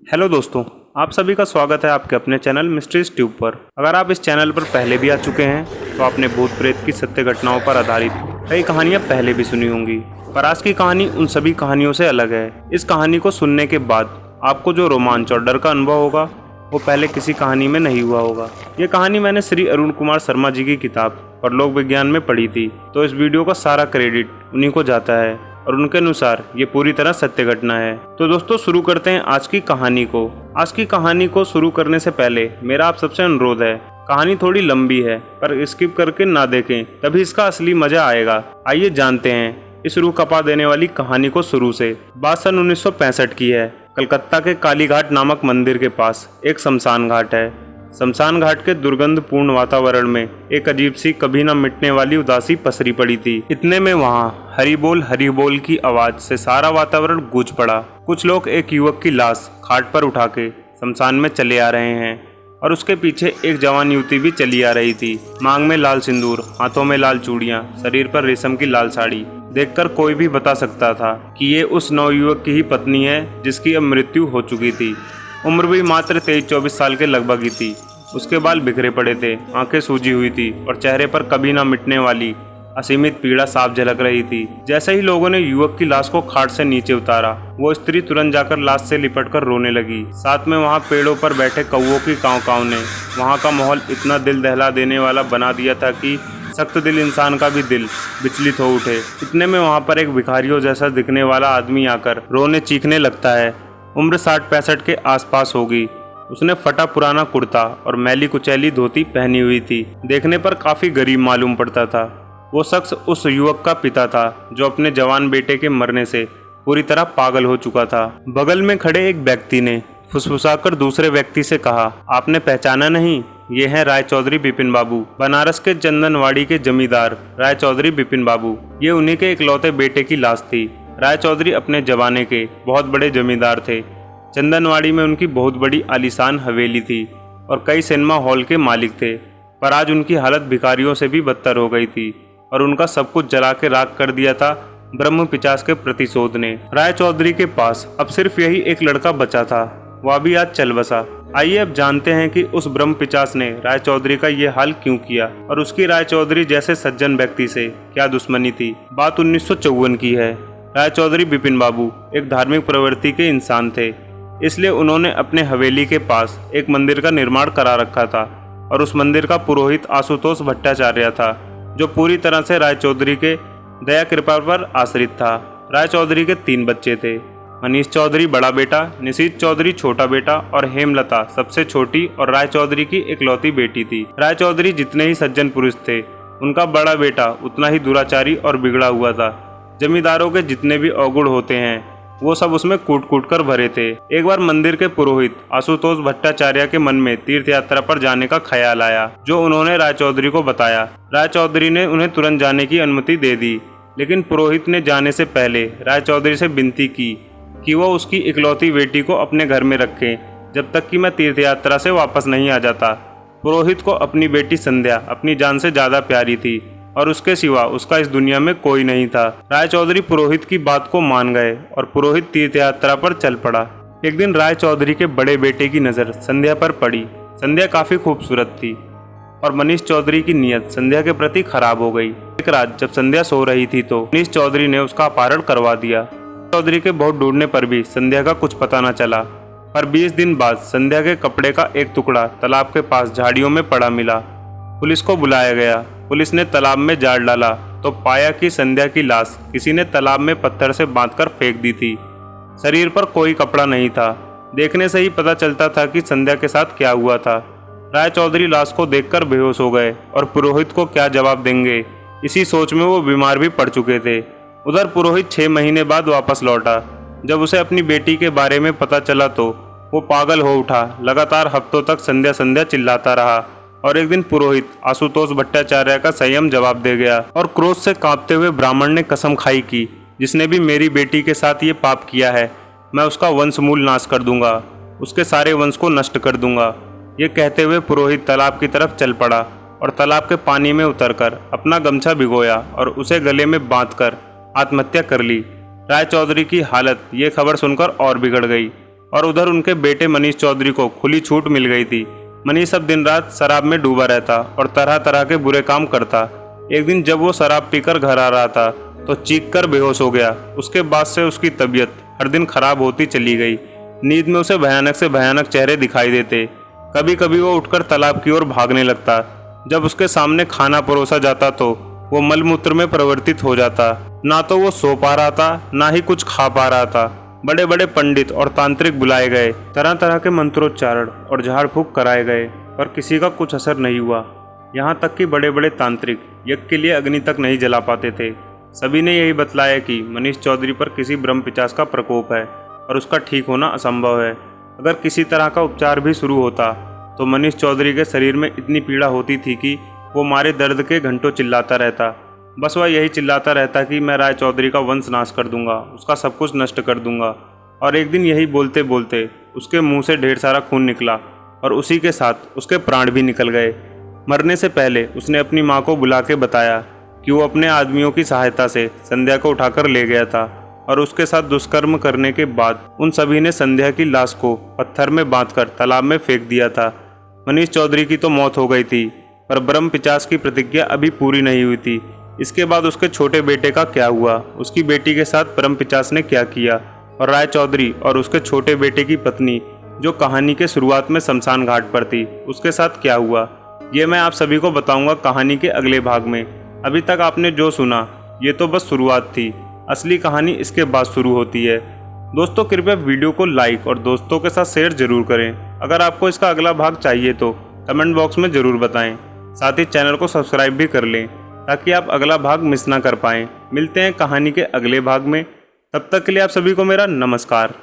Hello दोस्तों, आप सभी का स्वागत है आपके अपने चैनल मिस्ट्रीज ट्यूब पर। अगर आप इस चैनल पर पहले भी आ चुके हैं तो आपने भूत प्रेत की सत्य घटनाओं पर आधारित कई कहानियां पहले भी सुनी होंगी, पर आज की कहानी उन सभी कहानियों से अलग है। इस कहानी को सुनने के बाद आपको जो रोमांच और डर का अनुभव होगा वो पहले किसी कहानी में नहीं हुआ होगा। ये कहानी मैंने श्री अरुण कुमार शर्मा जी की किताब परलोक विज्ञान में पढ़ी थी, तो इस वीडियो का सारा क्रेडिट उन्हीं को जाता है और उनके अनुसार ये पूरी तरह सत्य घटना है। तो दोस्तों शुरू करते हैं आज की कहानी को। आज की कहानी को शुरू करने से पहले मेरा आप सबसे अनुरोध है, कहानी थोड़ी लंबी है पर स्किप करके ना देखें, तभी इसका असली मजा आएगा। आइए जानते हैं इस रूह कपा देने वाली कहानी को शुरू से। बात सन 1965 की है। कलकत्ता के कालीघाट नामक मंदिर के पास एक शमशान घाट है। शमशान घाट के दुर्गंधपूर्ण वातावरण में एक अजीब सी कभी न मिटने वाली उदासी पसरी पड़ी थी। इतने में वहाँ हरि बोल की आवाज से सारा वातावरण गूंज पड़ा। कुछ लोग एक युवक की लाश खाट पर उठा के शमशान में चले आ रहे हैं और उसके पीछे एक जवान युवती भी चली आ रही थी। मांग में लाल सिंदूर, हाथों में लाल चूड़ियां, शरीर पर रेशम की लाल साड़ी। देखकर कोई भी बता सकता था कि ये उस नवयुवक की ही पत्नी है जिसकी अब मृत्यु हो चुकी थी। उम्र भी मात्र 23-24 साल के लगभग ही थी। उसके बाल बिखरे पड़े थे, आंखें सूजी हुई थी और चेहरे पर कभी ना मिटने वाली असीमित पीड़ा साफ झलक रही थी। जैसे ही लोगों ने युवक की लाश को खाट से नीचे उतारा, वो स्त्री तुरंत जाकर लाश से लिपटकर रोने लगी। साथ में वहाँ पेड़ों पर बैठे कौवों की काँव ने वहाँ का माहौल इतना दिल दहला देने वाला बना दिया था कि सख्त दिल इंसान का भी दिल विचलित हो उठे। इतने में वहाँ पर एक भिखारियों जैसा दिखने वाला आदमी आकर रोने चीखने लगता है। उम्र 60-65 के आसपास होगी। उसने फटा पुराना कुर्ता और मैली कुचैली धोती पहनी हुई थी। देखने पर काफी गरीब मालूम पड़ता था। वो शख्स उस युवक का पिता था जो अपने जवान बेटे के मरने से पूरी तरह पागल हो चुका था। बगल में खड़े एक व्यक्ति ने फुसफुसाकर दूसरे व्यक्ति से कहा, आपने पहचाना नहीं? ये हैं राय चौधरी बिपिन बाबू, बनारस के चंदनवाड़ी के जमींदार राय चौधरी बिपिन बाबू। ये उन्हीं के इकलौते बेटे की लाश थी। राय चौधरी अपने जमाने के बहुत बड़े जमींदार थे। चंदनवाड़ी में उनकी बहुत बड़ी आलीशान हवेली थी और कई सिनेमा हॉल के मालिक थे, पर आज उनकी हालत भिखारियों से भी बदतर हो गई थी और उनका सब कुछ जला के राख कर दिया था ब्रह्म पिचास के प्रतिशोध ने। राय चौधरी के पास अब सिर्फ यही एक लड़का बचा था, वह भी आज चल बसा। आइए अब जानते हैं कि उस ब्रह्म पिचास ने राय चौधरी का ये हाल क्यों किया और उसकी राय चौधरी जैसे सज्जन व्यक्ति से क्या दुश्मनी थी। बात 1954 की है। राय चौधरी बिपिन बाबू एक धार्मिक प्रवृत्ति के इंसान थे, इसलिए उन्होंने अपने हवेली के पास एक मंदिर का निर्माण करा रखा था और उस मंदिर का पुरोहित आशुतोष भट्टाचार्य था, जो पूरी तरह से राय चौधरी के दया कृपा पर आश्रित था। राय चौधरी के 3 बच्चे थे, मनीष चौधरी बड़ा बेटा, निशीत चौधरी छोटा बेटा और हेमलता सबसे छोटी और राय चौधरी की इकलौती बेटी थी। राय चौधरी जितने ही सज्जन पुरुष थे, उनका बड़ा बेटा उतना ही दुराचारी और बिगड़ा हुआ था। जमींदारों के जितने भी अवगुण होते हैं वो सब उसमें कूट कूट कर भरे थे। एक बार मंदिर के पुरोहित आशुतोष भट्टाचार्य के मन में तीर्थ यात्रा पर जाने का ख्याल आया, जो उन्होंने राय चौधरी को बताया। राय चौधरी ने उन्हें तुरंत जाने की अनुमति दे दी, लेकिन पुरोहित ने जाने से पहले राय चौधरी से विनती की कि वो उसकी इकलौती बेटी को अपने घर में रखें जब तक कि मैं तीर्थ यात्रा से वापस नहीं आ जाता। पुरोहित को अपनी बेटी संध्या अपनी जान से ज्यादा प्यारी थी और उसके सिवा उसका इस दुनिया में कोई नहीं था। राय चौधरी पुरोहित की बात को मान गए और पुरोहित तीर्थ यात्रा पर चल पड़ा। एक दिन राय चौधरी के बड़े बेटे की नज़र संध्या पर पड़ी। संध्या काफी खूबसूरत थी और मनीष चौधरी की नीयत संध्या के प्रति खराब हो गई। एक रात जब संध्या सो रही थी तो मनीष चौधरी ने उसका अपहरण करवा दिया। चौधरी के बहुत ढूंढने पर भी संध्या का कुछ पता न चला, पर 20 दिन बाद संध्या के कपड़े का एक टुकड़ा तालाब के पास झाड़ियों में पड़ा मिला। पुलिस को बुलाया गया। पुलिस ने तालाब में जाल डाला तो पाया कि संध्या की लाश किसी ने तालाब में पत्थर से बांधकर फेंक दी थी। शरीर पर कोई कपड़ा नहीं था। देखने से ही पता चलता था कि संध्या के साथ क्या हुआ था। राय चौधरी लाश को देखकर बेहोश हो गए और पुरोहित को क्या जवाब देंगे, इसी सोच में वो बीमार भी पड़ चुके थे। उधर पुरोहित 6 महीने बाद वापस लौटा। जब उसे अपनी बेटी के बारे में पता चला तो वो पागल हो उठा। लगातार हफ्तों तक संध्या संध्या चिल्लाता रहा और एक दिन पुरोहित आशुतोष भट्टाचार्य का संयम जवाब दे गया और क्रोध से कांपते हुए ब्राह्मण ने कसम खाई कि जिसने भी मेरी बेटी के साथ ये पाप किया है, मैं उसका वंश मूल नाश कर दूंगा, उसके सारे वंश को नष्ट कर दूंगा। ये कहते हुए पुरोहित तालाब की तरफ चल पड़ा और तालाब के पानी में उतरकर अपना गमछा भिगोया और उसे गले में बांधकर आत्महत्या कर ली। राय चौधरी की हालत ये खबर सुनकर और बिगड़ गई। और उधर उनके बेटे मनीष चौधरी को खुली छूट मिल गई थी। मनीष अब दिन रात शराब में डूबा रहता और तरह तरह के बुरे काम करता। एक दिन जब वो शराब पीकर घर आ रहा था तो चीख कर बेहोश हो गया। उसके बाद से उसकी तबीयत हर दिन खराब होती चली गई। नींद में उसे भयानक से भयानक चेहरे दिखाई देते। कभी कभी वो उठकर तालाब की ओर भागने लगता। जब उसके सामने खाना परोसा जाता तो वो मलमूत्र में परिवर्तित हो जाता। ना तो वो सो पा रहा था, ना ही कुछ खा पा रहा था। बड़े बड़े पंडित और तांत्रिक बुलाए गए, तरह तरह के मंत्रोच्चारण और झाड़ फूक कराए गए, पर किसी का कुछ असर नहीं हुआ। यहाँ तक कि बड़े बड़े तांत्रिक यज्ञ के लिए अग्नि तक नहीं जला पाते थे। सभी ने यही बतलाया कि मनीष चौधरी पर किसी ब्रह्म पिशाच का प्रकोप है और उसका ठीक होना असंभव है। अगर किसी तरह का उपचार भी शुरू होता तो मनीष चौधरी के शरीर में इतनी पीड़ा होती थी कि वो मारे दर्द के घंटों चिल्लाता रहता। बस वह यही चिल्लाता रहता कि मैं राय चौधरी का वंश नाश कर दूंगा, उसका सब कुछ नष्ट कर दूंगा। और एक दिन यही बोलते बोलते उसके मुंह से ढेर सारा खून निकला और उसी के साथ उसके प्राण भी निकल गए। मरने से पहले उसने अपनी माँ को बुला के बताया कि वो अपने आदमियों की सहायता से संध्या को उठाकर ले गया था और उसके साथ दुष्कर्म करने के बाद उन सभी ने संध्या की लाश को पत्थर में बांधकर तालाब में फेंक दिया था। मनीष चौधरी की तो मौत हो गई थी, पर ब्रह्म पिशाच की प्रतिज्ञा अभी पूरी नहीं हुई थी। इसके बाद उसके छोटे बेटे का क्या हुआ, उसकी बेटी के साथ ब्रह्म पिशाच ने क्या किया, और राय चौधरी और उसके छोटे बेटे की पत्नी जो कहानी के शुरुआत में शमशान घाट पर थी, उसके साथ क्या हुआ, ये मैं आप सभी को बताऊंगा कहानी के अगले भाग में। अभी तक आपने जो सुना ये तो बस शुरुआत थी, असली कहानी इसके बाद शुरू होती है। दोस्तों कृपया वीडियो को लाइक और दोस्तों के साथ शेयर जरूर करें। अगर आपको इसका अगला भाग चाहिए तो कमेंट बॉक्स में ज़रूर बताएं। साथ ही चैनल को सब्सक्राइब भी कर लें ताकि आप अगला भाग मिस ना कर पाएँ। मिलते हैं कहानी के अगले भाग में, तब तक के लिए आप सभी को मेरा नमस्कार।